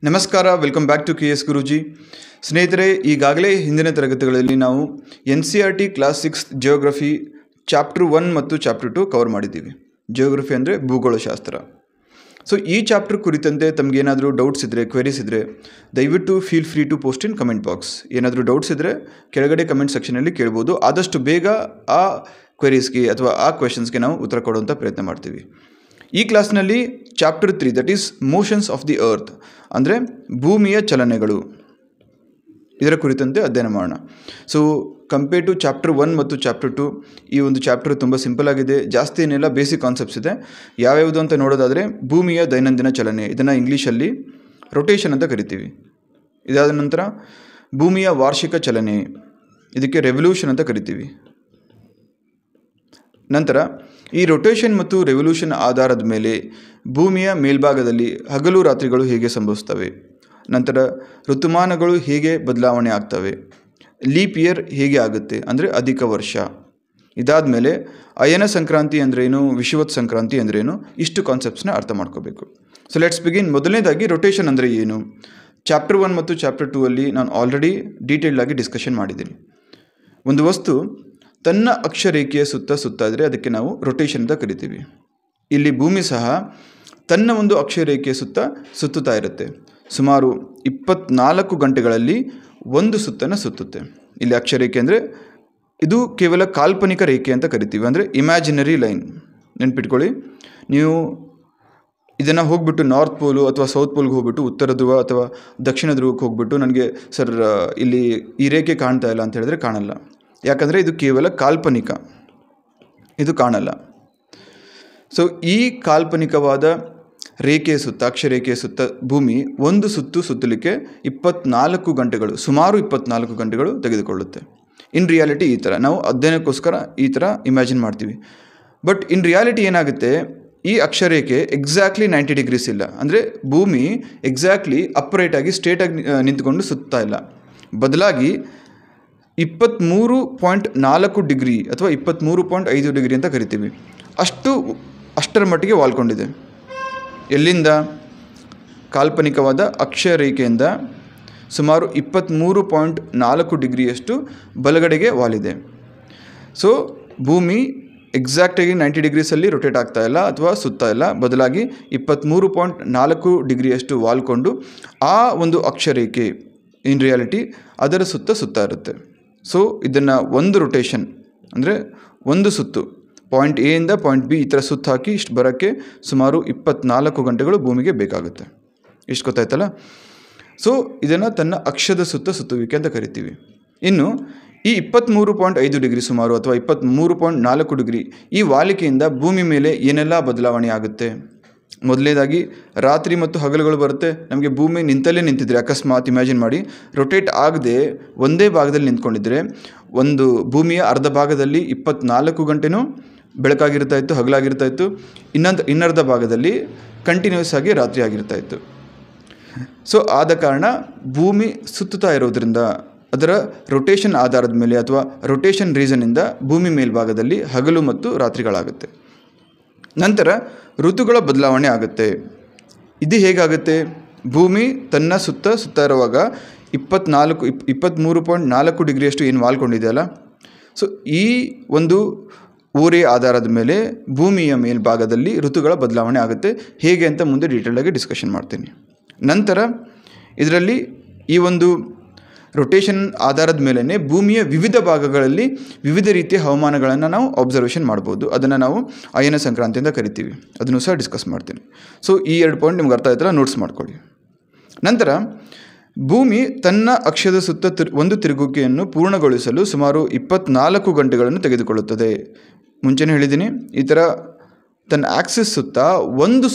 ನಮಸ್ಕಾರ, welcome back to KS Guruji. ಸ್ನೇಹಿತರೆ, ಈಗಾಗಲೇ ಹಿಂದಿನ ತರಗತಿಗಳಲ್ಲಿ ನಾವು NCERT ಕ್ಲಾಸ್ 6 ಜಿಯೋಗ್ರಫಿ ಚಾಪ್ಟರ್ 1 ಮತ್ತು ಚಾಪ್ಟರ್ 2 ಕವರ್ ಮಾಡಿದ್ದೀವಿ. ಜಿಯೋಗ್ರಫಿ ಅಂದರೆ ಭೂಗೋಳಶಾಸ್ತ್ರ. ಸೊ ಈ ಚಾಪ್ಟರ್ ಕುರಿತಂತೆ ತಮಗೇನಾದರೂ ಡೌಟ್ಸ್ ಇದ್ದರೆ, ಕ್ವೆರೀಸ್ ಇದ್ದರೆ ದಯವಿಟ್ಟು feel free to post in comment box. ಏನಾದರೂ ಡೌಟ್ಸ್ ಇದ್ದರೆ ಕೆಳಗಡೆ ಕಮೆಂಟ್ ಸೆಕ್ಷನಲ್ಲಿ ಕೇಳ್ಬೋದು. ಆದಷ್ಟು ಬೇಗ ಆ ಕ್ವೆರೀಸ್ಗೆ ಅಥವಾ ಆ ಕ್ವೆಶನ್ಸ್ಗೆ ನಾವು ಉತ್ತರ ಕೊಡುವಂಥ ಪ್ರಯತ್ನ ಮಾಡ್ತೀವಿ. ಈ ಕ್ಲಾಸ್ನಲ್ಲಿ chapter 3 that is motions of the earth ಅಂದರೆ ಭೂಮಿಯ ಚಲನೆಗಳು, ಇದರ ಕುರಿತಂತೆ ಅಧ್ಯಯನ ಮಾಡೋಣ. ಸೊ ಕಂಪೇರ್ ಟು ಚಾಪ್ಟರ್ 1 ಮತ್ತು ಚಾಪ್ಟರ್ 2 ಈ ಒಂದು ಚಾಪ್ಟರ್ ತುಂಬ ಸಿಂಪಲ್ ಆಗಿದೆ. ಜಾಸ್ತಿ ಏನೆಲ್ಲ ಬೇಸಿಕ್ ಕಾನ್ಸೆಪ್ಟ್ಸ್ ಇದೆ. ಯಾವ್ಯಾವುದು ಅಂತ ನೋಡೋದಾದರೆ ಭೂಮಿಯ ದೈನಂದಿನ ಚಲನೆ, ಇದನ್ನು ಇಂಗ್ಲೀಷಲ್ಲಿ ರೊಟೇಷನ್ ಅಂತ ಕರಿತೀವಿ. ಇದಾದ ನಂತರ ಭೂಮಿಯ ವಾರ್ಷಿಕ ಚಲನೆ, ಇದಕ್ಕೆ ರೆವಲ್ಯೂಷನ್ ಅಂತ ಕರಿತೀವಿ. ನಂತರ ಈ ರೊಟೇಷನ್ ಮತ್ತು ರೆವಲ್ಯೂಷನ್ ಆಧಾರದ ಮೇಲೆ ಭೂಮಿಯ ಮೇಲ್ಭಾಗದಲ್ಲಿ ಹಗಲು ರಾತ್ರಿಗಳು ಹೇಗೆ ಸಂಭವಿಸ್ತವೆ, ನಂತರ ಋತುಮಾನಗಳು ಹೇಗೆ ಬದಲಾವಣೆ ಆಗ್ತವೆ, ಲೀಪ್ ಇಯರ್ ಹೇಗೆ ಆಗುತ್ತೆ ಅಂದರೆ ಅಧಿಕ ವರ್ಷ. ಇದಾದ ಮೇಲೆ ಅಯನ ಸಂಕ್ರಾಂತಿ ಅಂದ್ರೇನು, ವಿಷುವತ್ ಸಂಕ್ರಾಂತಿ ಅಂದ್ರೇನು, ಇಷ್ಟು ಕಾನ್ಸೆಪ್ಟ್ಸ್ನ ಅರ್ಥ ಮಾಡ್ಕೋಬೇಕು. So let's begin. ಮೊದಲನೇದಾಗಿ ರೊಟೇಷನ್ ಅಂದರೆ ಏನು. ಚಾಪ್ಟರ್ 1 ಮತ್ತು ಚಾಪ್ಟರ್ 2 ಅಲ್ಲಿ ನಾನು ಆಲ್ರೆಡಿ ಡೀಟೇಲ್ಡಾಗಿ ಡಿಸ್ಕಷನ್ ಮಾಡಿದ್ದೀನಿ. ಒಂದು ವಸ್ತು ತನ್ನ ಅಕ್ಷರೇಖೆಯ ಸುತ್ತ ಇದ್ದರೆ ಅದಕ್ಕೆ ನಾವು ರೊಟೇಷನ್ ಅಂತ ಕರಿತೀವಿ. ಇಲ್ಲಿ ಭೂಮಿ ಸಹ ತನ್ನ ಒಂದು ಅಕ್ಷರೇಖೆಯ ಸುತ್ತುತ್ತಾ ಇರುತ್ತೆ. ಸುಮಾರು 24 ಗಂಟೆಗಳಲ್ಲಿ ಒಂದು ಸುತ್ತನ್ನು ಸುತ್ತುತ್ತೆ. ಇಲ್ಲಿ ಅಕ್ಷರೇಖೆ ಅಂದರೆ ಇದು ಕೇವಲ ಕಾಲ್ಪನಿಕ ರೇಖೆ ಅಂತ ಕರಿತೀವಿ, ಅಂದರೆ ಇಮ್ಯಾಜಿನರಿ ಲೈನ್. ನೆನ್ಪಿಟ್ಕೊಳ್ಳಿ, ನೀವು ಇದನ್ನು ಹೋಗ್ಬಿಟ್ಟು ನಾರ್ತ್ ಪೋಲು ಅಥವಾ ಸೌತ್ ಪೋಲ್ಗೆ ಹೋಗ್ಬಿಟ್ಟು ಉತ್ತರ ಧ್ರುವ ಅಥವಾ ದಕ್ಷಿಣ ಧ್ರುವಕ್ಕೆ ಹೋಗ್ಬಿಟ್ಟು ನನಗೆ ಸರ್ ಇಲ್ಲಿ ಈ ರೇಖೆ ಕಾಣ್ತಾ ಇಲ್ಲ ಅಂತ ಹೇಳಿದ್ರೆ ಕಾಣಲ್ಲ. ಯಾಕಂದರೆ ಇದು ಕೇವಲ ಕಾಲ್ಪನಿಕ, ಇದು ಕಾಣಲ್ಲ. ಸೊ ಈ ಕಾಲ್ಪನಿಕವಾದ ರೇಖೆಯ ಸುತ್ತ, ಅಕ್ಷರೇಖೆಯ ಸುತ್ತ ಭೂಮಿ ಒಂದು ಸುತ್ತಲಿಕ್ಕೆ 24 ಗಂಟೆಗಳು, ಸುಮಾರು 24 ಗಂಟೆಗಳು ತೆಗೆದುಕೊಳ್ಳುತ್ತೆ. ಇನ್ ರಿಯಾಲಿಟಿ ಈ ಥರ ನಾವು ಅಧ್ಯಯನಕ್ಕೋಸ್ಕರ ಈ ಥರ ಇಮ್ಯಾಜಿನ್ ಮಾಡ್ತೀವಿ. ಬಟ್ ಇನ್ ರಿಯಾಲಿಟಿ ಏನಾಗುತ್ತೆ, ಈ ಅಕ್ಷರೇಖೆ ಎಕ್ಸಾಕ್ಟ್ಲಿ 90 ಡಿಗ್ರೀಸ್ ಇಲ್ಲ. ಅಂದರೆ ಭೂಮಿ ಎಕ್ಸಾಕ್ಟ್ಲಿ ಅಪ್ರೈಟಾಗಿ ಸ್ಟ್ರೇಟಾಗಿ ನಿಂತ್ಕೊಂಡು ಸುತ್ತಾ ಇಲ್ಲ. ಬದಲಾಗಿ 23.4 ಡಿಗ್ರಿ ಅಥವಾ 23.5 ಡಿಗ್ರಿ ಅಂತ ಕರಿತೀವಿ. ಅಷ್ಟರ ಮಟ್ಟಿಗೆ ವಾಲ್ಕೊಂಡಿದೆ. ಎಲ್ಲಿಂದ? ಕಾಲ್ಪನಿಕವಾದ ಅಕ್ಷರೇಖೆಯಿಂದ ಸುಮಾರು 23.4 ಡಿಗ್ರಿಯಷ್ಟು ಬಲಗಡೆಗೆ ವಾಲಿದೆ. ಸೊ ಭೂಮಿ ಎಕ್ಸಾಕ್ಟಾಗಿ 90 ಡಿಗ್ರೀಸಲ್ಲಿ ರೊಟೇಟ್ ಆಗ್ತಾ ಇಲ್ಲ ಅಥವಾ ಸುತ್ತಾ ಇಲ್ಲ. ಬದಲಾಗಿ 23.4 ಡಿಗ್ರಿಯಷ್ಟು ವಾಲ್ಕೊಂಡು ಆ ಒಂದು ಅಕ್ಷರೇಖೆ ಇನ್ ರಿಯಾಲಿಟಿ ಅದರ ಸುತ್ತಾ ಇರುತ್ತೆ. ಸೊ ಇದನ್ನು ಒಂದು ರೊಟೇಷನ್ ಅಂದರೆ ಒಂದು ಸುತ್ತು, ಪಾಯಿಂಟ್ ಎ ಇಂದ ಪಾಯಿಂಟ್ ಬಿ ಈ ಥರ ಸುತ್ತು ಹಾಕಿ ಇಷ್ಟು ಬರೋಕ್ಕೆ ಸುಮಾರು 24 ಗಂಟೆಗಳು ಭೂಮಿಗೆ ಬೇಕಾಗುತ್ತೆ. ಇಷ್ಟು ಗೊತ್ತಾಯ್ತಲ್ಲ. ಸೊ ಇದನ್ನು ತನ್ನ ಅಕ್ಷದ ಸುತ್ತುವಿಕೆ ಅಂತ ಕರಿತೀವಿ. ಇನ್ನು ಈ 23.5 ಡಿಗ್ರಿ ಸುಮಾರು ಅಥವಾ 23.4 ಡಿಗ್ರಿ ಈ ವಾಲಿಕೆಯಿಂದ ಭೂಮಿ ಮೇಲೆ ಏನೆಲ್ಲ ಬದಲಾವಣೆ ಆಗುತ್ತೆ. ಮೊದಲನೇದಾಗಿ ರಾತ್ರಿ ಮತ್ತು ಹಗಲುಗಳು ಬರುತ್ತೆ. ನಮಗೆ ಭೂಮಿ ನಿಂತಲ್ಲೇ ನಿಂತಿದ್ರೆ, ಅಕಸ್ಮಾತ್ ಇಮ್ಯಾಜಿನ್ ಮಾಡಿ ಅರೋಟೇಟ್ ಆಗದೆ ಒಂದೇ ಭಾಗದಲ್ಲಿ ನಿಂತ್ಕೊಂಡಿದ್ರೆ, ಒಂದು ಭೂಮಿಯ ಅರ್ಧ ಭಾಗದಲ್ಲಿ 24 ಗಂಟೆನೂ ಬೆಳಕಾಗಿರ್ತಾ ಇತ್ತು, ಹಗಲಾಗಿರ್ತಾ ಇತ್ತು. ಇನ್ನರ್ಧ ಭಾಗದಲ್ಲಿ ಕಂಟಿನ್ಯೂಸ್ ಆಗಿ ರಾತ್ರಿ ಆಗಿರ್ತಾ ಇತ್ತು. ಸೊ ಆದ ಕಾರಣ ಭೂಮಿ ಸುತ್ತುತ್ತಾ ಇರೋದ್ರಿಂದ ಅದರ ರೊಟೇಷನ್ ಆಧಾರದ ಮೇಲೆ ಅಥವಾ ರೊಟೇಷನ್ ರೀಸನ್ನಿಂದ ಭೂಮಿ ಮೇಲ್ಭಾಗದಲ್ಲಿ ಹಗಲು ಮತ್ತು ರಾತ್ರಿಗಳಾಗುತ್ತೆ. ನಂತರ ಋತುಗಳ ಬದಲಾವಣೆ ಆಗುತ್ತೆ. ಇದು ಹೇಗಾಗುತ್ತೆ? ಭೂಮಿ ತನ್ನ ಸುತ್ತ ಇರುವಾಗ 23.4 ಡಿಗ್ರಿಯಷ್ಟು ಏನು ವಾಲ್ಕೊಂಡಿದೆಯಲ್ಲ, ಸೊ ಈ ಒಂದು ಓರೆ ಆಧಾರದ ಮೇಲೆ ಭೂಮಿಯ ಮೇಲ್ಭಾಗದಲ್ಲಿ ಋತುಗಳ ಬದಲಾವಣೆ ಆಗುತ್ತೆ. ಹೇಗೆ ಅಂತ ಮುಂದೆ ಡೀಟೇಲಾಗಿ ಡಿಸ್ಕಷನ್ ಮಾಡ್ತೀನಿ. ನಂತರ ಇದರಲ್ಲಿ ಈ ಒಂದು ರೊಟೇಷನ್ ಆಧಾರದ ಮೇಲೇ ಭೂಮಿಯ ವಿವಿಧ ಭಾಗಗಳಲ್ಲಿ ವಿವಿಧ ರೀತಿಯ ಹವಾಮಾನಗಳನ್ನು ನಾವು ಅಬ್ಸರ್ವೇಷನ್ ಮಾಡ್ಬೋದು. ಅದನ್ನು ನಾವು ಅಯನ ಸಂಕ್ರಾಂತಿ ಅಂತ ಕರಿತೀವಿ. ಅದನ್ನು ಸಹ ಡಿಸ್ಕಸ್ ಮಾಡ್ತೀನಿ. ಸೊ ಈ 2 ಪಾಯಿಂಟ್ ನಿಮ್ಗೆ ಅರ್ಥ ಆಯ್ತಲ್ಲ, ನೋಟ್ಸ್ ಮಾಡ್ಕೊಳ್ಳಿ. ನಂತರ ಭೂಮಿ ತನ್ನ ಅಕ್ಷದ ಸುತ್ತ ಒಂದು ತಿರುಗುವಿಕೆಯನ್ನು ಪೂರ್ಣಗೊಳಿಸಲು ಸುಮಾರು 24 ಗಂಟೆಗಳನ್ನು ತೆಗೆದುಕೊಳ್ಳುತ್ತದೆ. ಮುಂಚೆನೇ ಹೇಳಿದ್ದೀನಿ, ಈ ಥರ ತನ್ನ ಆಕ್ಸಿಸ್ ಸುತ್ತ ಒಂದು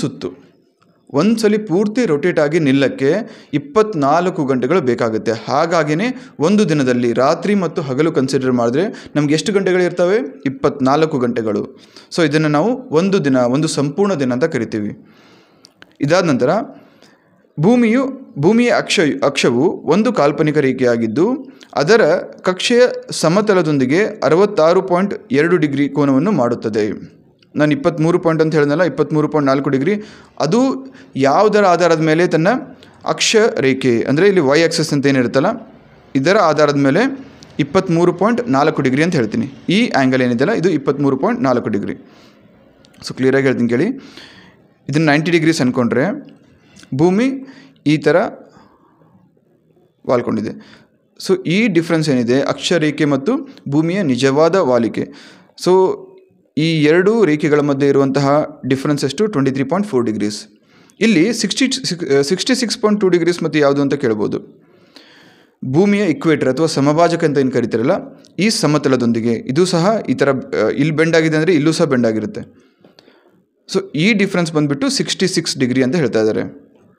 ಸಲ ಪೂರ್ತಿ ರೊಟೇಟ್ ಆಗಿ ನಿಲ್ಲಕ್ಕೆ 24 ಗಂಟೆಗಳು ಬೇಕಾಗುತ್ತೆ. ಹಾಗಾಗಿಯೇ ಒಂದು ದಿನದಲ್ಲಿ ರಾತ್ರಿ ಮತ್ತು ಹಗಲು ಕನ್ಸಿಡರ್ ಮಾಡಿದ್ರೆ ನಮ್ಗೆ ಎಷ್ಟು ಗಂಟೆಗಳಿರ್ತವೆ? 24 ಗಂಟೆಗಳು. ಸೊ ಇದನ್ನು ನಾವು ಒಂದು ದಿನ, ಒಂದು ಸಂಪೂರ್ಣ ದಿನ ಅಂತ ಕರಿತೀವಿ. ಇದಾದ ನಂತರ ಭೂಮಿಯ ಅಕ್ಷವು ಒಂದು ಕಾಲ್ಪನಿಕ ರೇಖೆಯಾಗಿದ್ದು ಅದರ ಕಕ್ಷೆಯ ಸಮತಲದೊಂದಿಗೆ 66.2 ಡಿಗ್ರಿ ಕೋನವನ್ನು ಮಾಡುತ್ತದೆ. ನಾನು 23 ಪಾಯಿಂಟ್ ಅಂತ ಹೇಳಿದ್ನಲ್ಲ, 23.4 ಡಿಗ್ರಿ, ಅದು ಯಾವುದರ ಆಧಾರದ ಮೇಲೆ ತನ್ನ ಅಕ್ಷ ರೇಖೆ ಅಂದರೆ ಇಲ್ಲಿ ವೈ ಆಕ್ಸಸ್ ಅಂತ ಏನಿರುತ್ತಲ್ಲ ಇದರ ಆಧಾರದ ಮೇಲೆ 23.4 ಡಿಗ್ರಿ ಅಂತ ಹೇಳ್ತೀನಿ. ಈ ಆ್ಯಂಗಲ್ ಏನಿದೆಯಲ್ಲ ಇದು 23.4 ಡಿಗ್ರಿ. ಸೊ ಕ್ಲಿಯರಾಗಿ ಹೇಳ್ತೀನಿ ಕೇಳಿ. ಇದನ್ನು 90 ಡಿಗ್ರೀಸ್ ಅಂದ್ಕೊಂಡ್ರೆ ಭೂಮಿ ಈ ಥರ ವಾಲ್ಕೊಂಡಿದೆ. ಸೊ ಈ ಡಿಫ್ರೆನ್ಸ್ ಏನಿದೆ ಅಕ್ಷರೇಖೆ ಮತ್ತು ಭೂಮಿಯ ನಿಜವಾದ ವಾಲಿಕೆ. ಸೊ ಈ ಎರಡು ರೇಖೆಗಳ ಮಧ್ಯೆ ಇರುವಂತಹ ಡಿಫ್ರೆನ್ಸ್ ಎಷ್ಟು 23.4 ಡಿಗ್ರೀಸ್. ಇಲ್ಲಿ 66.2 ಡಿಗ್ರೀಸ್ ಮತ್ತು ಯಾವುದು ಅಂತ ಕೇಳ್ಬೋದು. ಭೂಮಿಯ ಇಕ್ವೇಟರ್ ಅಥವಾ ಸಮಭಾಜಕ ಅಂತ ಏನು ಕರಿತಾರಲ್ಲ ಈ ಸಮತಲದೊಂದಿಗೆ ಇದು ಸಹ ಈ ಥರ ಇಲ್ಲಿ ಬೆಂಡ್ ಆಗಿದೆ ಅಂದರೆ ಇಲ್ಲೂ ಸಹ ಬೆಂಡ್ ಆಗಿರುತ್ತೆ. ಸೊ ಈ ಡಿಫ್ರೆನ್ಸ್ ಬಂದುಬಿಟ್ಟು 66 ಡಿಗ್ರಿ ಅಂತ ಹೇಳ್ತಾ ಇದ್ದಾರೆ.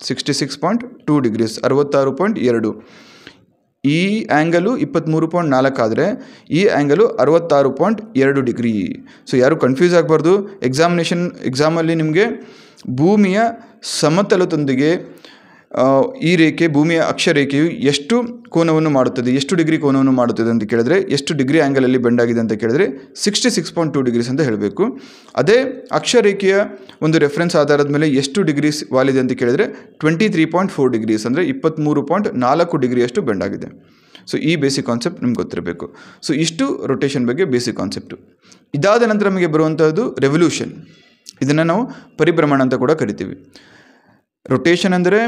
66.2 ಡಿಗ್ರೀಸ್ 66.2. ಈ ಆ್ಯಂಗಲು 23.4 ಆದರೆ ಈ ಆ್ಯಂಗಲು 66.2 ಡಿಗ್ರಿ. ಸೊ ಯಾರು ಕನ್ಫ್ಯೂಸ್ ಆಗಬಾರ್ದು. ಎಕ್ಸಾಮಲ್ಲಿ ನಿಮಗೆ ಭೂಮಿಯ ಸಮತಲದೊಂದಿಗೆ ಈ ರೇಖೆ ಭೂಮಿಯ ಅಕ್ಷರೇಖೆಯು ಎಷ್ಟು ಕೋನವನ್ನು ಮಾಡುತ್ತದೆ, ಎಷ್ಟು ಡಿಗ್ರಿ ಕೋನವನ್ನು ಮಾಡುತ್ತದೆ ಅಂತ ಕೇಳಿದ್ರೆ, ಎಷ್ಟು ಡಿಗ್ರಿ ಆ್ಯಂಗಲಲ್ಲಿ ಬೆಂಡ್ ಆಗಿದೆ ಅಂತ ಕೇಳಿದ್ರೆ 66.2 ಡಿಗ್ರೀಸ್ ಅಂತ ಹೇಳಬೇಕು. ಅದೇ ಅಕ್ಷರೇಖೆಯ ಒಂದು ರೆಫರೆನ್ಸ್ ಆಧಾರದ ಮೇಲೆ ಎಷ್ಟು ಡಿಗ್ರೀಸ್ ವಾಲಿದೆ ಅಂತ ಕೇಳಿದರೆ 23.4 ಡಿಗ್ರೀಸ್ ಅಂದರೆ 23.4 ಡಿಗ್ರಿಯಷ್ಟು ಬೆಂಡ್ ಆಗಿದೆ. ಸೊ ಈ ಬೇಸಿಕ್ ಕಾನ್ಸೆಪ್ಟ್ ನಿಮ್ಗೆ ಗೊತ್ತಿರಬೇಕು. ಸೊ ಇಷ್ಟು ರೊಟೇಷನ್ ಬಗ್ಗೆ ಬೇಸಿಕ್ ಕಾನ್ಸೆಪ್ಟು. ಇದಾದ ನಂತರ ನಮಗೆ ಬರುವಂಥದ್ದು ರೆವಲ್ಯೂಷನ್. ಇದನ್ನು ನಾವು ಪರಿಭ್ರಮಣ ಅಂತ ಕೂಡ ಕರಿತೀವಿ. ರೊಟೇಷನ್ ಅಂದರೆ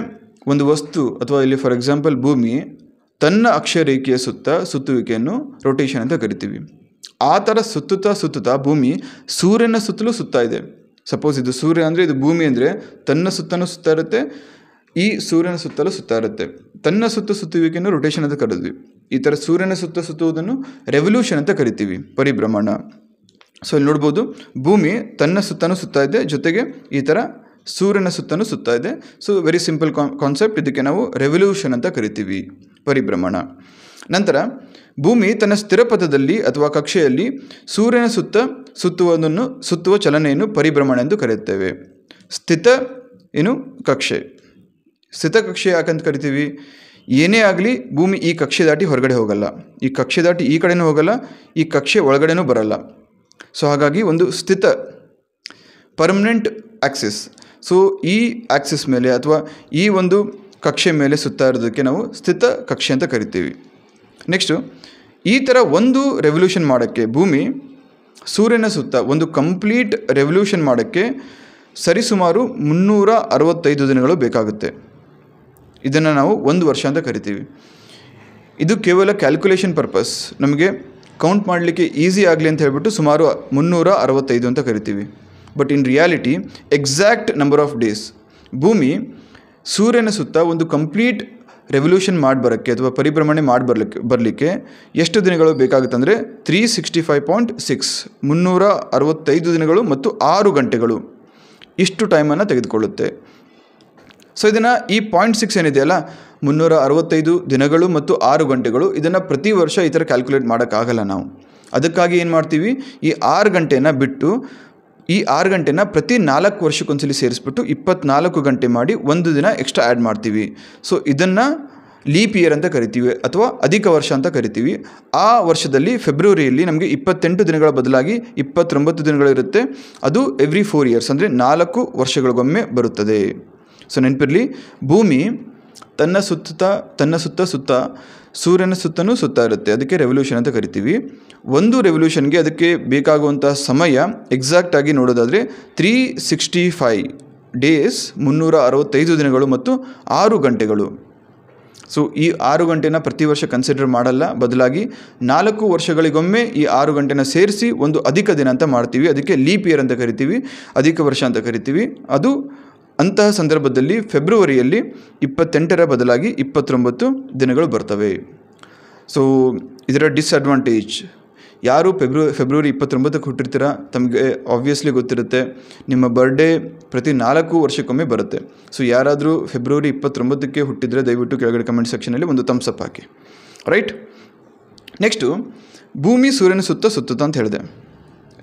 ಒಂದು ವಸ್ತು ಅಥವಾ ಇಲ್ಲಿ ಫಾರ್ ಎಕ್ಸಾಂಪಲ್ ಭೂಮಿ ತನ್ನ ಅಕ್ಷರೇಖೆಯ ಸುತ್ತುವಿಕೆಯನ್ನು ರೊಟೇಷನ್ ಅಂತ ಕರಿತೀವಿ. ಆ ಥರ ಸುತ್ತುತ್ತಾ ಭೂಮಿ ಸೂರ್ಯನ ಸುತ್ತಲೂ ಸುತ್ತಾ ಇದೆ. ಸಪೋಸ್ ಇದು ಸೂರ್ಯ ಅಂದರೆ ಇದು ಭೂಮಿ ಅಂದರೆ ತನ್ನ ಸುತ್ತಲೂ ಸುತ್ತಾ ಇರುತ್ತೆ, ಈ ಸೂರ್ಯನ ಸುತ್ತಲೂ ಸುತ್ತಾ ಇರುತ್ತೆ. ತನ್ನ ಸುತ್ತುವಿಕೆಯನ್ನು ರೊಟೇಷನ್ ಅಂತ ಕರಿದ್ವಿ. ಈ ಥರ ಸೂರ್ಯನ ಸುತ್ತುವುದನ್ನು ರೆವಲ್ಯೂಷನ್ ಅಂತ ಕರಿತೀವಿ, ಪರಿಭ್ರಮಣ. ಸೊ ಇಲ್ಲಿ ನೋಡ್ಬೋದು ಭೂಮಿ ತನ್ನ ಸುತ್ತಲೂ ಸುತ್ತಾ ಇದೆ, ಜೊತೆಗೆ ಈ ಥರ ಸೂರ್ಯನ ಸುತ್ತಲೂ ಸುತ್ತಾ ಇದೆ. So very simple concept. ಇದಕ್ಕೆ ನಾವು ರೆವಲ್ಯೂಷನ್ ಅಂತ ಕರಿತೀವಿ, ಪರಿಭ್ರಮಣ. ನಂತರ ಭೂಮಿ ತನ್ನ ಸ್ಥಿರಪಥದಲ್ಲಿ ಅಥವಾ ಕಕ್ಷೆಯಲ್ಲಿ ಸೂರ್ಯನ ಸುತ್ತುವ ಚಲನೆಯನ್ನು ಪರಿಭ್ರಮಣ ಎಂದು ಕರೆಯುತ್ತೇವೆ. ಸ್ಥಿತ ಕಕ್ಷೆ ಯಾಕಂತ ಕರಿತೀವಿ? ಏನೇ ಆಗಲಿ ಭೂಮಿ ಈ ಕಕ್ಷೆ ದಾಟಿ ಹೊರಗಡೆ ಹೋಗಲ್ಲ, ಈ ಕಕ್ಷೆ ದಾಟಿ ಈ ಕಡೆನೂ ಹೋಗಲ್ಲ, ಈ ಕಕ್ಷೆ ಒಳಗಡೆನೂ ಬರಲ್ಲ. ಸೊ ಹಾಗಾಗಿ ಒಂದು ಸ್ಥಿತ ಪರ್ಮನೆಂಟ್ ಆಕ್ಸಿಸ್. ಸೊ ಈ ಆಕ್ಸಿಸ್ ಮೇಲೆ ಅಥವಾ ಈ ಒಂದು ಕಕ್ಷೆ ಮೇಲೆ ಸುತ್ತಾ ಇರೋದಕ್ಕೆ ನಾವು ಸ್ಥಿತ ಕಕ್ಷೆ ಅಂತ ಕರಿತೀವಿ. ನೆಕ್ಸ್ಟು ಈ ಥರ ಒಂದು ರೆವಲ್ಯೂಷನ್ ಮಾಡೋಕ್ಕೆ ಭೂಮಿ ಸೂರ್ಯನ ಸುತ್ತ ಒಂದು ಕಂಪ್ಲೀಟ್ ರೆವಲ್ಯೂಷನ್ ಮಾಡೋಕ್ಕೆ ಸರಿಸುಮಾರು 365 ದಿನಗಳು ಬೇಕಾಗುತ್ತೆ. ಇದನ್ನು ನಾವು 1 ವರ್ಷ ಅಂತ ಕರಿತೀವಿ. ಇದು ಕೇವಲ ಕ್ಯಾಲ್ಕುಲೇಷನ್ ಪರ್ಪಸ್, ನಮಗೆ ಕೌಂಟ್ ಮಾಡಲಿಕ್ಕೆ ಈಸಿ ಆಗಲಿ ಅಂತ ಹೇಳ್ಬಿಟ್ಟು ಸುಮಾರು 365 ಅಂತ ಕರಿತೀವಿ. But in reality exact number of days ಭೂಮಿ ಸೂರ್ಯನ ಸುತ್ತ ಒಂದು ಕಂಪ್ಲೀಟ್ ರೆವಲ್ಯೂಷನ್ ಬರೋಕ್ಕೆ ಅಥವಾ ಪರಿಭ್ರಮಣೆ ಬರಲಿಕ್ಕೆ ಎಷ್ಟು ದಿನಗಳು ಬೇಕಾಗುತ್ತೆ ಅಂದರೆ 365.6 365 ದಿನಗಳು ಮತ್ತು 6 ಗಂಟೆಗಳು ಇಷ್ಟು ಟೈಮನ್ನು ತೆಗೆದುಕೊಳ್ಳುತ್ತೆ. ಸೊ ಇದನ್ನು ಈ 0.6 ಏನಿದೆಯಲ್ಲ 365 ದಿನಗಳು ಮತ್ತು 6 ಗಂಟೆಗಳು, ಇದನ್ನು ಪ್ರತಿ ವರ್ಷ ಈ ಥರ ಕ್ಯಾಲ್ಕುಲೇಟ್ ಮಾಡೋಕ್ಕಾಗಲ್ಲ ನಾವು. ಅದಕ್ಕಾಗಿ ಏನು ಮಾಡ್ತೀವಿ, ಈ 6 ಗಂಟೆನ ಬಿಟ್ಟು ಈ 6 ಗಂಟೆನ ಪ್ರತಿ 4 ವರ್ಷಕ್ಕೊಂದ್ಸಲಿ ಸೇರಿಸ್ಬಿಟ್ಟು 24 ಗಂಟೆ ಮಾಡಿ 1 ದಿನ ಎಕ್ಸ್ಟ್ರಾ ಆ್ಯಡ್ ಮಾಡ್ತೀವಿ. ಸೊ ಇದನ್ನು ಲೀಪ್ ಇಯರ್ ಅಂತ ಕರಿತೀವಿ ಅಥವಾ ಅಧಿಕ ವರ್ಷ ಅಂತ ಕರಿತೀವಿ. ಆ ವರ್ಷದಲ್ಲಿ ಫೆಬ್ರವರಿಯಲ್ಲಿ ನಮಗೆ 28 ದಿನಗಳ ಬದಲಾಗಿ 29 ದಿನಗಳು ಇರುತ್ತೆ. ಅದು ಎವ್ರಿ 4 ಇಯರ್ಸ್ ಅಂದರೆ 4 ವರ್ಷಗಳಿಗೊಮ್ಮೆ ಬರುತ್ತದೆ. ಸೊ ನೆನಪಿರಲಿ, ಭೂಮಿ ತನ್ನ ಸುತ್ತ ಸೂರ್ಯನ ಸುತ್ತನೂ ಸುತ್ತಾ ಇರುತ್ತೆ. ಅದಕ್ಕೆ ರೆವಲ್ಯೂಷನ್ ಅಂತ ಕರಿತೀವಿ. ಒಂದು ರೆವಲ್ಯೂಷನ್ಗೆ ಅದಕ್ಕೆ ಬೇಕಾಗುವಂಥ ಸಮಯ ಎಕ್ಸಾಕ್ಟಾಗಿ ನೋಡೋದಾದರೆ 365 ಡೇಸ್ 365 ದಿನಗಳು ಮತ್ತು 6 ಗಂಟೆಗಳು. ಸೊ ಈ 6 ಗಂಟೆನ ಪ್ರತಿ ವರ್ಷ ಕನ್ಸಿಡರ್ ಮಾಡಲ್ಲ, ಬದಲಾಗಿ 4 ವರ್ಷಗಳಿಗೊಮ್ಮೆ ಈ 6 ಗಂಟೆನ ಸೇರಿಸಿ ಒಂದು ಅಧಿಕ ದಿನ ಅಂತ ಮಾಡ್ತೀವಿ. ಅದಕ್ಕೆ ಲೀಪ್ ಇಯರ್ ಅಂತ ಕರಿತೀವಿ, ಅಧಿಕ ವರ್ಷ ಅಂತ ಕರಿತೀವಿ. ಅದು ಅಂತಹ ಸಂದರ್ಭದಲ್ಲಿ ಫೆಬ್ರವರಿಯಲ್ಲಿ 28ರ ಬದಲಾಗಿ 29 ದಿನಗಳು ಬರ್ತವೆ. ಸೊ ಇದರ ಡಿಸ್ಅಡ್ವಾಂಟೇಜ್, ಯಾರು ಫೆಬ್ರವರಿ 29ಕ್ಕೆ ಹುಟ್ಟಿರ್ತೀರ ತಮಗೆ ಆಬ್ವಿಯಸ್ಲಿ ಗೊತ್ತಿರುತ್ತೆ, ನಿಮ್ಮ ಬರ್ಡೇ ಪ್ರತಿ 4 ವರ್ಷಕ್ಕೊಮ್ಮೆ ಬರುತ್ತೆ. ಸೊ ಯಾರಾದರೂ ಫೆಬ್ರವರಿ 29ಕ್ಕೆ ಹುಟ್ಟಿದರೆ ದಯವಿಟ್ಟು ಕೆಳಗಡೆ ಕಮೆಂಟ್ ಸೆಕ್ಷನಲ್ಲಿ ಒಂದು ಥಮ್ಸ್ ಅಪ್ ಹಾಕಿ, ರೈಟ್. ನೆಕ್ಸ್ಟು ಭೂಮಿ ಸೂರ್ಯನ ಸುತ್ತುತ್ತಾ ಅಂತ ಹೇಳಿದೆ,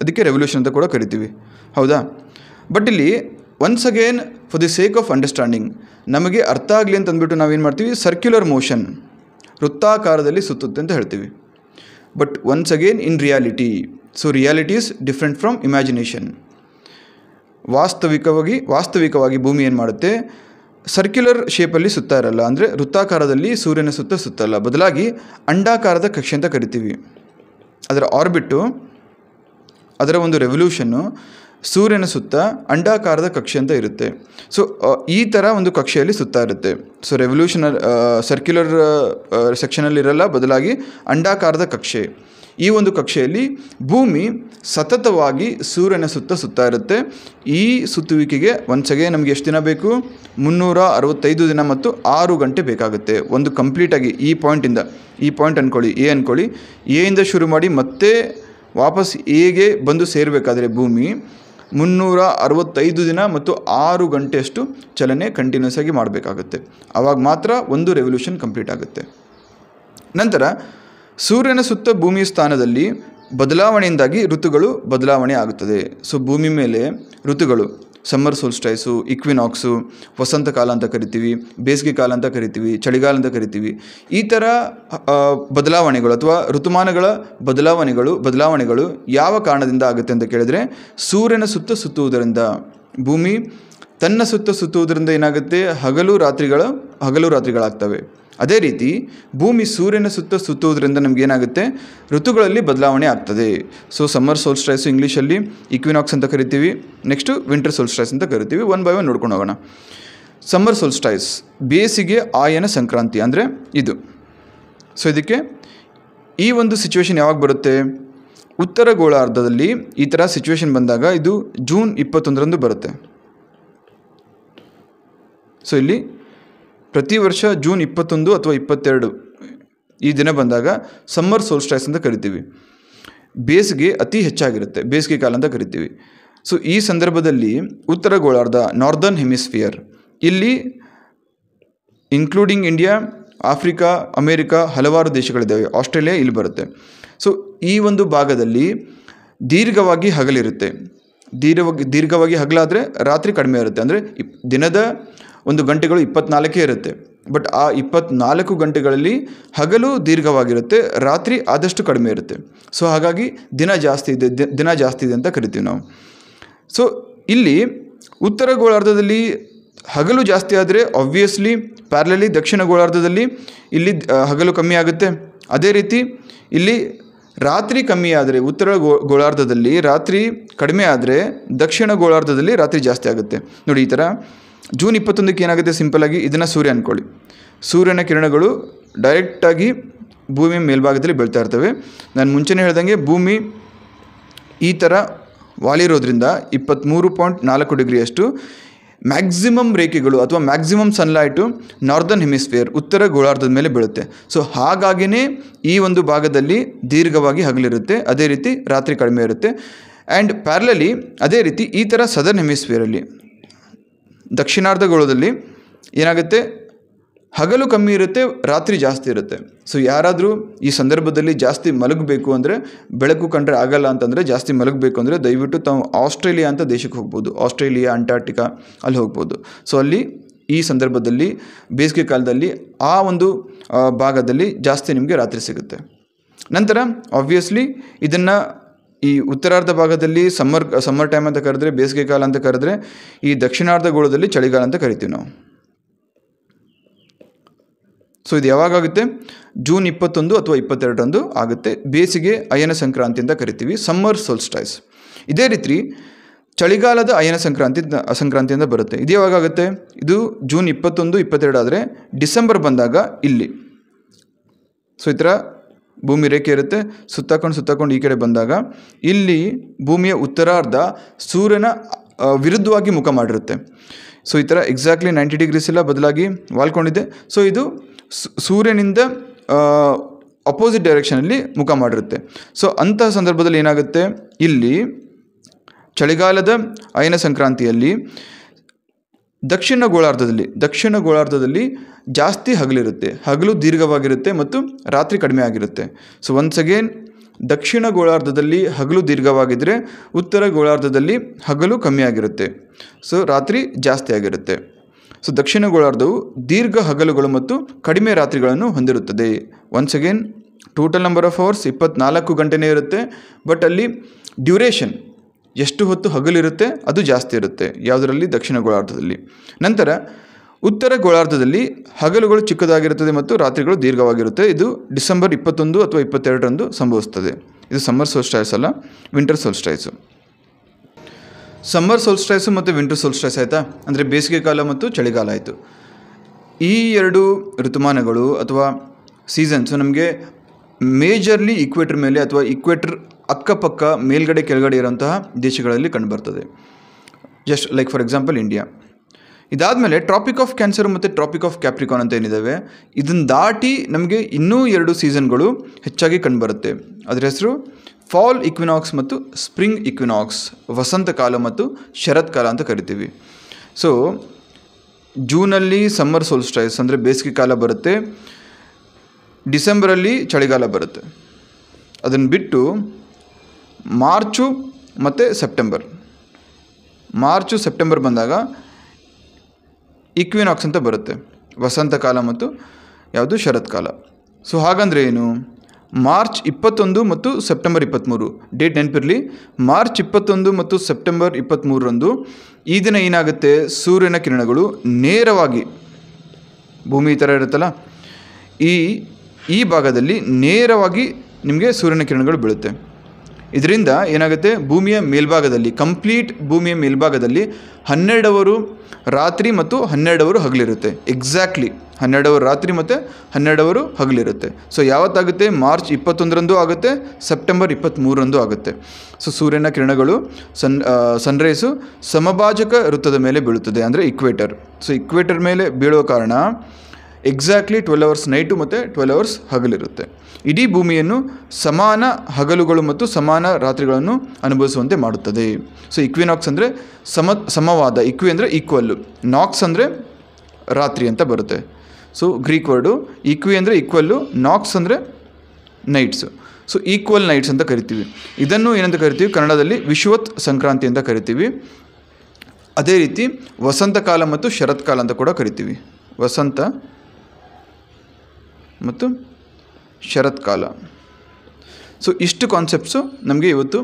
ಅದಕ್ಕೆ ರೆವಲ್ಯೂಷನ್ ಅಂತ ಕೂಡ ಕರಿತೀವಿ, ಹೌದಾ. ಬಟ್ ಇಲ್ಲಿ once again for the sake of understanding, ನಮಗೆ ಅರ್ಥ ಆಗಲಿ ಅಂತ ಅಂದ್ಬಿಟ್ಟು ನಾವೇನು ಮಾಡ್ತೀವಿ, ಸರ್ಕ್ಯುಲರ್ ಮೋಷನ್, ವೃತ್ತಾಕಾರದಲ್ಲಿ ಸುತ್ತುತ್ತೆ ಅಂತ ಹೇಳ್ತೀವಿ. But once again in reality, so reality is different from imagination. ವಾಸ್ತವಿಕವಾಗಿ ಭೂಮಿ ಏನು ಮಾಡುತ್ತೆ, ಸರ್ಕ್ಯುಲರ್ ಶೇಪಲ್ಲಿ ಸುತ್ತಾ ಇರಲ್ಲ, ಅಂದರೆ ವೃತ್ತಾಕಾರದಲ್ಲಿ ಸೂರ್ಯನ ಸುತ್ತ ಸುತ್ತಲ್ಲ, ಬದಲಾಗಿ ಅಂಡಾಕಾರದ ಕಕ್ಷೆ ಅಂತ ಕರಿತೀವಿ. ಅದರ ಆರ್ಬಿಟ್ಟು, ಅದರ ಒಂದು ರೆವಲ್ಯೂಷನ್ನು ಸೂರ್ಯನ ಸುತ್ತ ಅಂಡಾಕಾರದ ಕಕ್ಷೆ ಅಂತ ಇರುತ್ತೆ. ಸೊ ಈ ಥರ ಒಂದು ಕಕ್ಷೆಯಲ್ಲಿ ಸುತ್ತಾ ಇರುತ್ತೆ. ಸೊ ರೆವಲ್ಯೂಷನಲ್ ಸರ್ಕ್ಯುಲರ್ ಸೆಕ್ಷನಲ್ಲಿ ಇರಲ್ಲ, ಬದಲಾಗಿ ಅಂಡಾಕಾರದ ಕಕ್ಷೆ. ಈ ಒಂದು ಕಕ್ಷೆಯಲ್ಲಿ ಭೂಮಿ ಸತತವಾಗಿ ಸೂರ್ಯನ ಸುತ್ತ ಸುತ್ತಾ ಇರುತ್ತೆ. ಈ ಸುತ್ತುವಿಕೆಗೆ ಒಂದ್ಸಗೆ ನಮಗೆ ಎಷ್ಟು ದಿನ ಬೇಕು? 365 ದಿನ ಮತ್ತು 6 ಗಂಟೆ ಬೇಕಾಗುತ್ತೆ. ಒಂದು ಕಂಪ್ಲೀಟಾಗಿ ಈ ಪಾಯಿಂಟ್ ಅಂದ್ಕೊಳ್ಳಿ, ಎ ಅಂದ್ಕೊಳ್ಳಿ, ಎಯಿಂದ ಶುರು ಮಾಡಿ ಮತ್ತೆ ವಾಪಸ್ ಎಗೆ ಬಂದು ಸೇರಬೇಕಾದ್ರೆ ಭೂಮಿ 365 ದಿನ ಮತ್ತು 6 ಗಂಟೆಯಷ್ಟು ಚಲನೆ ಕಂಟಿನ್ಯೂಸ್ ಆಗಿ ಮಾಡಬೇಕಾಗುತ್ತೆ. ಆವಾಗ ಮಾತ್ರ ಒಂದು ರೆವಲ್ಯೂಷನ್ ಕಂಪ್ಲೀಟ್ ಆಗುತ್ತೆ. ನಂತರ ಸೂರ್ಯನ ಸುತ್ತ ಭೂಮಿಯ ಸ್ಥಾನದಲ್ಲಿ ಬದಲಾವಣೆಯಿಂದಾಗಿ ಋತುಗಳು ಬದಲಾವಣೆ ಆಗುತ್ತದೆ. ಸೊ ಭೂಮಿ ಮೇಲೆ ಋತುಗಳು, ಸಮ್ಮರ್ ಸೋಲ್ಸ್ಟೈಸು, ಇಕ್ವಿನಾಕ್ಸು, ವಸಂತ ಕಾಲ ಅಂತ ಕರಿತೀವಿ, ಬೇಸಿಗೆ ಕಾಲ ಅಂತ ಕರಿತೀವಿ, ಚಳಿಗಾಲ ಅಂತ ಕರಿತೀವಿ. ಈ ಥರ ಬದಲಾವಣೆಗಳು ಅಥವಾ ಋತುಮಾನಗಳ ಬದಲಾವಣೆಗಳು ಯಾವ ಕಾರಣದಿಂದ ಆಗುತ್ತೆ ಅಂತ ಕೇಳಿದರೆ, ಸೂರ್ಯನ ಸುತ್ತ ಸುತ್ತುವುದರಿಂದ. ಭೂಮಿ ತನ್ನ ಸುತ್ತ ಸುತ್ತುವುದರಿಂದ ಏನಾಗುತ್ತೆ? ಹಗಲು ರಾತ್ರಿಗಳಾಗ್ತವೆ. ಅದೇ ರೀತಿ ಭೂಮಿ ಸೂರ್ಯನ ಸುತ್ತ ಸುತ್ತುವುದರಿಂದ ನಮಗೇನಾಗುತ್ತೆ? ಋತುಗಳಲ್ಲಿ ಬದಲಾವಣೆ ಆಗ್ತದೆ. ಸೊ ಸಮ್ಮರ್ ಸೋಲ್ಸ್ಟೈಸು ಇಂಗ್ಲೀಷಲ್ಲಿ ಇಕ್ವಿನಾಕ್ಸ್ ಅಂತ ಕರಿತೀವಿ, ನೆಕ್ಸ್ಟು ವಿಂಟರ್ ಸೋಲ್ಸ್ಟೈಸ್ ಅಂತ ಕರಿತೀವಿ. 1 by 1 ನೋಡ್ಕೊಂಡು ಹೋಗೋಣ. ಸಮ್ಮರ್ ಸೋಲ್ಸ್ಟೈಸ್ ಬೇಸಿಗೆ ಆಯನ ಸಂಕ್ರಾಂತಿ ಅಂದರೆ ಇದು. ಸೊ ಇದಕ್ಕೆ ಈ ಒಂದು ಸಿಚುವೇಶನ್ ಯಾವಾಗ ಬರುತ್ತೆ? ಉತ್ತರ ಗೋಳಾರ್ಧದಲ್ಲಿ ಈ ಥರ ಸಿಚುವೇಶನ್ ಬಂದಾಗ ಇದು ಜೂನ್ 21ರಂದು ಬರುತ್ತೆ. ಸೊ ಇಲ್ಲಿ ಪ್ರತಿ ವರ್ಷ ಜೂನ್ 21 ಅಥವಾ 22 ಈ ದಿನ ಬಂದಾಗ ಸಮ್ಮರ್ ಸೋಲ್ಸ್ಟೈಸ್ ಅಂತ ಕರಿತೀವಿ. ಬೇಸಿಗೆ ಅತಿ ಹೆಚ್ಚಾಗಿರುತ್ತೆ, ಬೇಸಿಗೆ ಕಾಲ ಅಂತ ಕರಿತೀವಿ. ಸೊ ಈ ಸಂದರ್ಭದಲ್ಲಿ ಉತ್ತರ ಗೋಳಾರ್ಧ, ನಾರ್ದರ್ನ್ ಹೆಮಿಸ್ಫಿಯರ್, ಇಲ್ಲಿ ಇನ್ಕ್ಲೂಡಿಂಗ್ ಇಂಡಿಯಾ, ಆಫ್ರಿಕಾ, ಅಮೇರಿಕಾ, ಹಲವಾರು ದೇಶಗಳಿದ್ದಾವೆ, ಆಸ್ಟ್ರೇಲಿಯಾ ಇಲ್ಲಿ ಬರುತ್ತೆ. ಸೊ ಈ ಒಂದು ಭಾಗದಲ್ಲಿ ದೀರ್ಘವಾಗಿ ಹಗಲಿರುತ್ತೆ. ದೀರ್ಘವಾಗಿ ಹಗಲಾದರೆ ರಾತ್ರಿ ಕಡಿಮೆ ಇರುತ್ತೆ. ಅಂದರೆ ದಿನದ ಒಂದು ಗಂಟೆಗಳು 24 ಇರುತ್ತೆ. ಬಟ್ ಆ 24 ಗಂಟೆಗಳಲ್ಲಿ ಹಗಲು ದೀರ್ಘವಾಗಿರುತ್ತೆ, ರಾತ್ರಿ ಆದಷ್ಟು ಕಡಿಮೆ ಇರುತ್ತೆ. ಸೊ ಹಾಗಾಗಿ ದಿನ ಜಾಸ್ತಿ ಇದೆ ಅಂತ ಕರಿತೀವಿ ನಾವು. ಸೊ ಇಲ್ಲಿ ಉತ್ತರ ಗೋಳಾರ್ಧದಲ್ಲಿ ಹಗಲು ಜಾಸ್ತಿ ಆದರೆ ಆಬ್ವಿಯಸ್ಲಿ ಪ್ಯಾರಲಲಿ ದಕ್ಷಿಣ ಗೋಳಾರ್ಧದಲ್ಲಿ ಇಲ್ಲಿ ಹಗಲು ಕಮ್ಮಿ ಆಗುತ್ತೆ. ಅದೇ ರೀತಿ ಇಲ್ಲಿ ರಾತ್ರಿ ಕಮ್ಮಿ ಆದರೆ ಉತ್ತರ ಗೋಳಾರ್ಧದಲ್ಲಿ ರಾತ್ರಿ ಕಡಿಮೆ ಆದರೆ ದಕ್ಷಿಣ ಗೋಳಾರ್ಧದಲ್ಲಿ ರಾತ್ರಿ ಜಾಸ್ತಿ ಆಗುತ್ತೆ. ನೋಡಿ, ಈ ಥರ ಜೂನ್ 21ಕ್ಕೆ ಏನಾಗುತ್ತೆ? ಸಿಂಪಲಾಗಿ ಇದನ್ನು ಸೂರ್ಯ ಅಂದ್ಕೊಳ್ಳಿ. ಸೂರ್ಯನ ಕಿರಣಗಳು ಡೈರೆಕ್ಟಾಗಿ ಭೂಮಿಯ ಮೇಲ್ಭಾಗದಲ್ಲಿ ಬೀಳ್ತಾ ಇರ್ತವೆ. ನಾನು ಮುಂಚೆನೇ ಹೇಳ್ದಂಗೆ ಭೂಮಿ ಈ ಥರ ವಾಲಿರೋದ್ರಿಂದ 23.4 ಡಿಗ್ರಿಯಷ್ಟು ಮ್ಯಾಕ್ಸಿಮಮ್ ರೇಖೆಗಳು ಅಥವಾ ಮ್ಯಾಕ್ಸಿಮಮ್ ಸನ್ಲೈಟು ನಾರ್ದರ್ನ್ ಹೆಮಿಸ್ಫಿಯರ್, ಉತ್ತರ ಗೋಳಾರ್ಧದ ಮೇಲೆ ಬೀಳುತ್ತೆ. ಸೊ ಹಾಗಾಗಿಯೇ ಈ ಒಂದು ಭಾಗದಲ್ಲಿ ದೀರ್ಘವಾಗಿ ಹಗಲಿರುತ್ತೆ, ಅದೇ ರೀತಿ ರಾತ್ರಿ ಕಡಿಮೆ ಇರುತ್ತೆ. ಆ್ಯಂಡ್ ಪ್ಯಾರಲಲಿ ಅದೇ ರೀತಿ ಈ ಥರ ಸದರ್ನ್ ಹೆಮಿಸ್ಫಿಯರಲ್ಲಿ, ದಕ್ಷಿಣಾರ್ಧ ಗೋಳದಲ್ಲಿ ಏನಾಗುತ್ತೆ? ಹಗಲು ಕಮ್ಮಿ ಇರುತ್ತೆ, ರಾತ್ರಿ ಜಾಸ್ತಿ ಇರುತ್ತೆ. ಸೊ ಯಾರಾದರೂ ಈ ಸಂದರ್ಭದಲ್ಲಿ ಜಾಸ್ತಿ ಮಲಗಬೇಕು ಅಂದರೆ, ಬೆಳಕು ಕಂಡ್ರೆ ಆಗಲ್ಲ ಅಂತಂದರೆ, ಜಾಸ್ತಿ ಮಲಗಬೇಕು ಅಂದರೆ ದಯವಿಟ್ಟು ತಾವು ಆಸ್ಟ್ರೇಲಿಯಾ ಅಂತ ದೇಶಕ್ಕೆ ಹೋಗ್ಬೋದು. ಆಸ್ಟ್ರೇಲಿಯಾ, ಅಂಟಾರ್ಟಿಕಾ ಅಲ್ಲಿ ಹೋಗ್ಬೋದು. ಸೊ ಅಲ್ಲಿ ಈ ಸಂದರ್ಭದಲ್ಲಿ ಬೇಸಿಗೆ ಕಾಲದಲ್ಲಿ ಆ ಒಂದು ಭಾಗದಲ್ಲಿ ಜಾಸ್ತಿ ನಿಮಗೆ ರಾತ್ರಿ ಸಿಗುತ್ತೆ. ನಂತರ ಆಬ್ವಿಯಸ್ಲಿ ಇದನ್ನು ಈ ಉತ್ತರಾರ್ಧ ಭಾಗದಲ್ಲಿ ಸಮ್ಮರ್ ಟೈಮ್ ಅಂತ ಕರೆದ್ರೆ, ಬೇಸಿಗೆ ಕಾಲ ಅಂತ ಕರೆದ್ರೆ, ಈ ದಕ್ಷಿಣಾರ್ಧ ಗೋಳದಲ್ಲಿ ಚಳಿಗಾಲ ಅಂತ ಕರಿತೀವಿ ನಾವು. ಸೊ ಇದು ಯಾವಾಗುತ್ತೆ? ಜೂನ್ 21 ಅಥವಾ 22ರಂದು ಆಗುತ್ತೆ. ಬೇಸಿಗೆ ಅಯನ ಸಂಕ್ರಾಂತಿ ಅಂತ ಕರಿತೀವಿ, ಸಮ್ಮರ್ ಸೋಲ್ಸ್ಟೈಸ್. ಇದೇ ರೀತಿ ಚಳಿಗಾಲದ ಅಯನ ಸಂಕ್ರಾಂತಿಯಿಂದ ಬರುತ್ತೆ. ಇದು ಯಾವಾಗುತ್ತೆ? ಇದು ಜೂನ್ 21, 22 ಆದರೆ ಡಿಸೆಂಬರ್ ಬಂದಾಗ ಇಲ್ಲಿ. ಸೊ ಈ ಥರ ಭೂಮಿ ರೇಖೆ ಇರುತ್ತೆ, ಸುತ್ತಾಕೊಂಡು ಈ ಕಡೆ ಬಂದಾಗ ಇಲ್ಲಿ ಭೂಮಿಯ ಉತ್ತರಾರ್ಧ ಸೂರ್ಯನ ವಿರುದ್ಧವಾಗಿ ಮುಖ ಮಾಡಿರುತ್ತೆ. ಸೊ ಈ ಥರ ಎಕ್ಸಾಕ್ಟ್ಲಿ 90 ಡಿಗ್ರೀಸ್ ಎಲ್ಲ ಬದಲಾಗಿ ವಾಲ್ಕೊಂಡಿದೆ. ಸೊ ಇದು ಸೂರ್ಯನಿಂದ ಅಪೋಸಿಟ್ ಡೈರೆಕ್ಷನಲ್ಲಿ ಮುಖ ಮಾಡಿರುತ್ತೆ. ಸೊ ಅಂತಹ ಸಂದರ್ಭದಲ್ಲಿ ಏನಾಗುತ್ತೆ? ಇಲ್ಲಿ ಚಳಿಗಾಲದ ಅಯನ ಸಂಕ್ರಾಂತಿಯಲ್ಲಿ ದಕ್ಷಿಣ ಗೋಳಾರ್ಧದಲ್ಲಿ ಜಾಸ್ತಿ ಹಗಲಿರುತ್ತೆ, ಹಗಲು ದೀರ್ಘವಾಗಿರುತ್ತೆ ಮತ್ತು ರಾತ್ರಿ ಕಡಿಮೆ ಆಗಿರುತ್ತೆ. ಸೊ ಒನ್ಸ್ ಅಗೇನ್ ದಕ್ಷಿಣ ಗೋಳಾರ್ಧದಲ್ಲಿ ಹಗಲು ದೀರ್ಘವಾಗಿದ್ದರೆ ಉತ್ತರ ಗೋಳಾರ್ಧದಲ್ಲಿ ಹಗಲು ಕಮ್ಮಿ ಆಗಿರುತ್ತೆ, ಸೊ ರಾತ್ರಿ ಜಾಸ್ತಿ ಆಗಿರುತ್ತೆ. ಸೊ ದಕ್ಷಿಣ ಗೋಳಾರ್ಧವು ದೀರ್ಘ ಹಗಲುಗಳು ಮತ್ತು ಕಡಿಮೆ ರಾತ್ರಿಗಳನ್ನು ಹೊಂದಿರುತ್ತದೆ. Once again total number of hours 24 ಗಂಟೆನೇ ಇರುತ್ತೆ, ಬಟ್ ಅಲ್ಲಿ ಡ್ಯೂರೇಷನ್ ಎಷ್ಟು ಹೊತ್ತು ಹಗಲಿರುತ್ತೆ ಅದು ಜಾಸ್ತಿ ಇರುತ್ತೆ ಯಾವುದರಲ್ಲಿ? ದಕ್ಷಿಣ ಗೋಳಾರ್ಧದಲ್ಲಿ. ನಂತರ ಉತ್ತರ ಗೋಳಾರ್ಧದಲ್ಲಿ ಹಗಲುಗಳು ಚಿಕ್ಕದಾಗಿರುತ್ತದೆ ಮತ್ತು ರಾತ್ರಿಗಳು ದೀರ್ಘವಾಗಿರುತ್ತೆ. ಇದು ಡಿಸೆಂಬರ್ 21 ಅಥವಾ 22ರಂದು ಸಂಭವಿಸುತ್ತದೆ. ಇದು ಸಮ್ಮರ್ ಸೋಲ್ಸ್ಟೈಸ್ ಅಲ್ಲ, ವಿಂಟರ್ ಸೋಲ್ಸ್ಟೈಸು. ಸಮ್ಮರ್ ಸೋಲ್ಸ್ಟೈಸು ಮತ್ತು ವಿಂಟರ್ ಸೋಲ್ಸ್ಟೈಸ್ ಆಯಿತಾ, ಅಂದರೆ ಬೇಸಿಗೆ ಕಾಲ ಮತ್ತು ಚಳಿಗಾಲ ಆಯಿತು. ಈ ಎರಡು ಋತುಮಾನಗಳು ಅಥವಾ ಸೀಸನ್ಸು ನಮಗೆ ಮೇಜರ್ಲಿ ಈಕ್ವೇಟರ್ ಮೇಲೆ ಅಥವಾ ಈಕ್ವೇಟರ್ ಅಕ್ಕಪಕ್ಕ ಮೇಲ್ಗಡೆ ಕೆಳಗಡೆ ಇರೋಂತಹ ದೇಶಗಳಲ್ಲಿ ಕಂಡುಬರ್ತದೆ. Just like for example India. ಇದಾದಮೇಲೆ ಟ್ರಾಪಿಕ್ ಆಫ್ ಕ್ಯಾನ್ಸರ್ ಮತ್ತು ಟ್ರಾಪಿಕ್ ಆಫ್ ಕ್ಯಾಪ್ರಿಕಾನ್ ಅಂತ ಏನಿದ್ದಾವೆ, ಇದನ್ನು ದಾಟಿ ನಮಗೆ ಇನ್ನೂ 2 ಸೀಸನ್ಗಳು ಹೆಚ್ಚಾಗಿ ಕಂಡುಬರುತ್ತೆ. ಅದರ ಹೆಸರು ಫಾಲ್ ಇಕ್ವಿನಾಕ್ಸ್ ಮತ್ತು ಸ್ಪ್ರಿಂಗ್ ಇಕ್ವಿನಾಕ್ಸ್, ವಸಂತ ಕಾಲ ಮತ್ತು ಶರತ್ ಕಾಲ ಅಂತ ಕರಿತೀವಿ. ಸೊ ಜೂನಲ್ಲಿ ಸಮ್ಮರ್ ಸೋಲ್ಸ್ಟೈಸ್ ಅಂದರೆ ಬೇಸಿಗೆ ಕಾಲ ಬರುತ್ತೆ, ಡಿಸೆಂಬರಲ್ಲಿ ಚಳಿಗಾಲ ಬರುತ್ತೆ. ಅದನ್ನು ಬಿಟ್ಟು ಮಾರ್ಚು ಮತ್ತು ಸೆಪ್ಟೆಂಬರ್ ಬಂದಾಗ ಈಕ್ವಿನಾಕ್ಸ್ ಅಂತ ಬರುತ್ತೆ, ವಸಂತ ಕಾಲ ಮತ್ತು ಯಾವುದು ಶರತ್ ಕಾಲ. ಸೊ ಹಾಗಂದರೆ ಏನು, ಮಾರ್ಚ್ 21 ಮತ್ತು ಸೆಪ್ಟೆಂಬರ್ 23 ಡೇಟ್ ನೆನಪಿರಲಿ. ಮಾರ್ಚ್ 21 ಮತ್ತು ಸೆಪ್ಟೆಂಬರ್ 23ರಂದು ಈ ದಿನ ಏನಾಗುತ್ತೆ, ಸೂರ್ಯನ ಕಿರಣಗಳು ನೇರವಾಗಿ ಭೂಮಿ ಈ ಥರ ಇರುತ್ತಲ್ಲ, ಈ ಭಾಗದಲ್ಲಿ ನೇರವಾಗಿ ನಿಮಗೆ ಸೂರ್ಯನ ಕಿರಣಗಳು ಬೀಳುತ್ತೆ. ಇದರಿಂದ ಏನಾಗುತ್ತೆ, ಭೂಮಿಯ ಮೇಲ್ಭಾಗದಲ್ಲಿ, ಕಂಪ್ಲೀಟ್ ಭೂಮಿಯ ಮೇಲ್ಭಾಗದಲ್ಲಿ 12 ಅವರು ರಾತ್ರಿ ಮತ್ತು 12 ಅವರು ಹಗಲಿರುತ್ತೆ. ಎಕ್ಸಾಕ್ಟ್ಲಿ 12 ಅವರು ರಾತ್ರಿ ಮತ್ತು 12 ಅವರು ಹಗಲಿರುತ್ತೆ. ಸೊ ಯಾವತ್ತಾಗುತ್ತೆ, ಮಾರ್ಚ್ 21ರಂದು ಆಗುತ್ತೆ, ಸೆಪ್ಟೆಂಬರ್ 23ರಂದು ಆಗುತ್ತೆ. ಸೊ ಸೂರ್ಯನ ಕಿರಣಗಳು ಸನ್ರೈಸು ಸಮಭಾಜಕ ವೃತ್ತದ ಮೇಲೆ ಬೀಳುತ್ತದೆ, ಅಂದರೆ ಇಕ್ವೇಟರ್. ಸೊ ಇಕ್ವೇಟರ್ ಮೇಲೆ ಬೀಳುವ ಕಾರಣ ಎಕ್ಸಾಕ್ಟ್ಲಿ 12 ಅವರ್ಸ್ ನೈಟು ಮತ್ತು 12 ಅವರ್ಸ್ ಹಗಲಿರುತ್ತೆ. ಇಡೀ ಭೂಮಿಯನ್ನು ಸಮಾನ ಹಗಲುಗಳು ಮತ್ತು ಸಮಾನ ರಾತ್ರಿಗಳನ್ನು ಅನುಭವಿಸುವಂತೆ ಮಾಡುತ್ತದೆ. ಸೊ ಇಕ್ವಿನಾಕ್ಸ್ ಅಂದರೆ ಸಮವಾದ, ಇಕ್ವಿ ಅಂದರೆ ಈಕ್ವಲ್ಲು, ನಾಕ್ಸ್ ಅಂದರೆ ರಾತ್ರಿ ಅಂತ ಬರುತ್ತೆ. ಸೊ ಗ್ರೀಕ್ ವರ್ಡು ಈಕ್ವಿ ಅಂದರೆ ಈಕ್ವಲ್ಲು, ನಾಕ್ಸ್ ಅಂದರೆ ನೈಟ್ಸು. ಸೊ ಈಕ್ವಲ್ ನೈಟ್ಸ್ ಅಂತ ಕರಿತೀವಿ. ಇದನ್ನು ಏನಂತ ಕರಿತೀವಿ, ಕನ್ನಡದಲ್ಲಿ ವಿಷುವತ್ ಸಂಕ್ರಾಂತಿ ಅಂತ ಕರಿತೀವಿ. ಅದೇ ರೀತಿ ವಸಂತ ಕಾಲ ಮತ್ತು ಶರತ್ ಕಾಲ ಅಂತ ಕೂಡ ಕರಿತೀವಿ. ವಸಂತ ಮತ್ತು ಶರತ್ ಕಾಲ. ಸೊ ಇಷ್ಟು ಕಾನ್ಸೆಪ್ಟ್ಸು ನಮಗೆ ಇವತ್ತು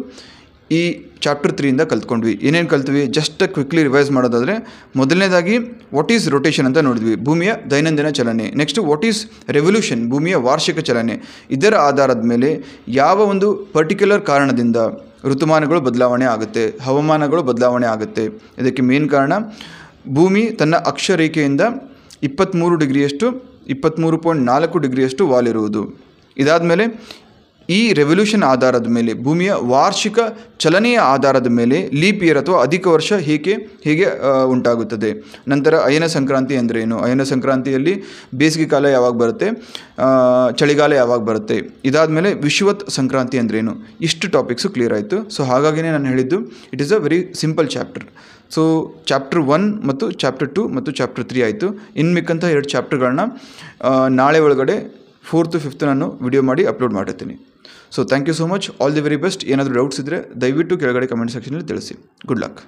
ಈ ಚಾಪ್ಟರ್ 3ಇಂದ ಕಲ್ತ್ಕೊಂಡ್ವಿ. ಏನೇನು ಕಲ್ತ್ವಿ, ಜಸ್ಟ್ ಕ್ವಿಕ್ಲಿ ರಿವೈಸ್ ಮಾಡೋದಾದರೆ, ಮೊದಲನೇದಾಗಿ ವಾಟ್ ಈಸ್ ರೊಟೇಷನ್ ಅಂತ ನೋಡಿದ್ವಿ, ಭೂಮಿಯ ದೈನಂದಿನ ಚಲನೆ. ನೆಕ್ಸ್ಟು ವಾಟ್ ಈಸ್ ರೆವಲ್ಯೂಷನ್, ಭೂಮಿಯ ವಾರ್ಷಿಕ ಚಲನೆ. ಇದರ ಆಧಾರದ ಮೇಲೆ ಯಾವ ಒಂದು ಪರ್ಟಿಕ್ಯುಲರ್ ಕಾರಣದಿಂದ ಋತುಮಾನಗಳು ಬದಲಾವಣೆ ಆಗುತ್ತೆ, ಹವಾಮಾನಗಳು ಬದಲಾವಣೆ ಆಗುತ್ತೆ. ಇದಕ್ಕೆ ಮೇನ್ ಕಾರಣ ಭೂಮಿ ತನ್ನ ಅಕ್ಷರೇಖೆಯಿಂದ 23 ಡಿಗ್ರಿಯಷ್ಟು 23.4 ಡಿಗ್ರಿಯಷ್ಟು ವಾಲಿರುವುದು. ಇದಾದಮೇಲೆ ಈ ರೆವಲ್ಯೂಷನ್ ಆಧಾರದ ಮೇಲೆ, ಭೂಮಿಯ ವಾರ್ಷಿಕ ಚಲನೆಯ ಆಧಾರದ ಮೇಲೆ ಲೀಪ್ ಇಯರ್ ಅಥವಾ ಅಧಿಕ ವರ್ಷ ಹೇಗೆ ಉಂಟಾಗುತ್ತದೆ. ನಂತರ ಅಯನ ಸಂಕ್ರಾಂತಿ ಅಂದರೆ ಏನು, ಅಯನ ಸಂಕ್ರಾಂತಿಯಲ್ಲಿ ಬೇಸಿಗೆ ಕಾಲ ಯಾವಾಗ ಬರುತ್ತೆ, ಚಳಿಗಾಲ ಯಾವಾಗ ಬರುತ್ತೆ. ಇದಾದಮೇಲೆ ವಿಷುವತ್ ಸಂಕ್ರಾಂತಿ ಅಂದ್ರೇನು. ಇಷ್ಟು ಟಾಪಿಕ್ಸು ಕ್ಲಿಯರ್ ಆಯಿತು. ಸೊ ಹಾಗಾಗಿನೇ ನಾನು ಹೇಳಿದ್ದು it is a very simple chapter. So chapter 1 ಮತ್ತು ಚಾಪ್ಟರ್ 2 ಮತ್ತು ಚಾಪ್ಟರ್ 3 ಆಯಿತು. ಇನ್ನು ಮಿಕ್ಕಂಥ 2 ಚಾಪ್ಟರ್ಗಳನ್ನ ನಾಳೆ ಒಳಗಡೆ 4th 5th ನಾನು ವಿಡಿಯೋ ಮಾಡಿ ಅಪ್ಲೋಡ್ ಮಾಡಿರ್ತೀನಿ. So thank you so much, all the very best. ಏನಾದರೂ ಡೌಟ್ಸ್ ಇದ್ದರೆ ದಯವಿಟ್ಟು ಕೆಳಗಡೆ ಕಮೆಂಟ್ ಸೆಕ್ಷನಲ್ಲಿ ತಿಳಿಸಿ. Good luck.